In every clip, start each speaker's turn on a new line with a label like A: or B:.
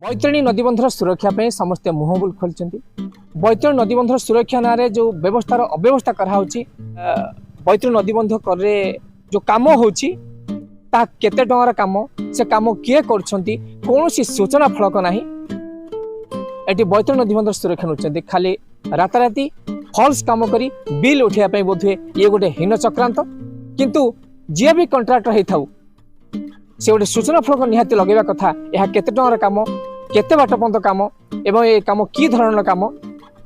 A: बैतरणी नदीबंधर सुरक्षा पे समस्ते मुहबुल खोलते। बैतरणी नदीबंधर सुरक्षा ना रे जो व्यवस्थार अव्यवस्था कराऊँच बैतरणी नदीबंध कर जो कम होची केते टंकार काम से कम किए कौन सूचना फलक ना ये बैतरणी नदीबंधर सुरक्षा नौकरी खाली राताराति फल्स कम कर बिल उठाई बोधे ये गोटे हीन चक्रांत किंतु जी भी कंट्राक्टर होता से गोटे सूचना फलक निहाती लगेगा कथा यह केते टंकार काम केते बाट पर्यंत काम एवं ये काम कि धरण काम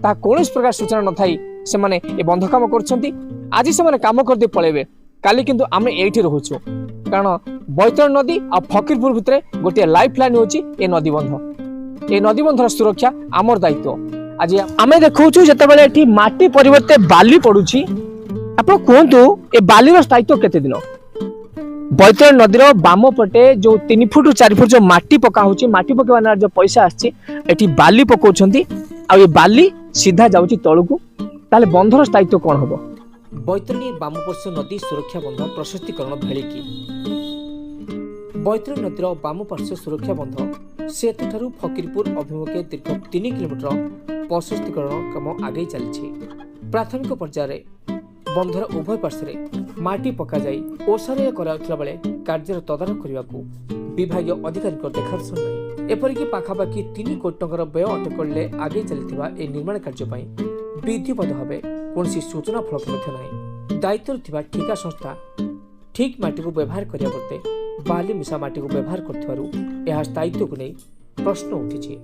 A: ता कौन प्रकार सूचना न थाई से माने ए बंध काम करछंती। आज से माने काम कर दे पळेबे काली किंतु आमे एठी रहूछु कारण बैतरणी नदी आ फकीरपुर भितरे गोटे लाइफ लाइन होची ए नदी बंध। ए नदी बंधर सुरक्षा आमर दायित्व। आज आमे देखौछु जतबेले एठी माटी परिवर्ते बाली पडुची आपण कोंतु ए बालीर स्थायित्व केते दिन। बैतरणी नदीर बाम पटे जो 3 फुट 4 फुट जो माटी पका होची माटी पकेवाना जो पैसा आछि एठी बाली पकोछंती आ ये बाली सीधा जाउची तळुकु ताले बंधर स्थायित्व कोन होबो। बैतरणी बामपर्श नदी सुरक्षा बंध प्रशस्तीकरण भेले कि बैतरणी नदीर बामपार्श्व सुरक्षा बंध सेतुठारु फकीरपुर अभिमुखे दीर्घ 3 किलोमीटर प्रशस्तीकरण काम आगे चलछि। प्राथमिक पर्यायर बंधर उभय पार्श्वे माटी पका जाई ओसारे कराउथला बेले कार्यर तदारख करबाकू विभागीय अधिकारी देखादर्शन नहीं। एपरिक पाखापाखि 3 कोटी टंकार व्यय अटकले आगे चलथिबा ए निर्माण कार्य पई विधिवत भावे कौन सूचना फलक नहीं। दायित्व थिबा ठिका संस्था ठीक माटी को व्यवहार करिया करते बाली मिसा माटी को व्यवहार करथिबारु एहा स्थायित्व को नहीं प्रश्न उठिछि।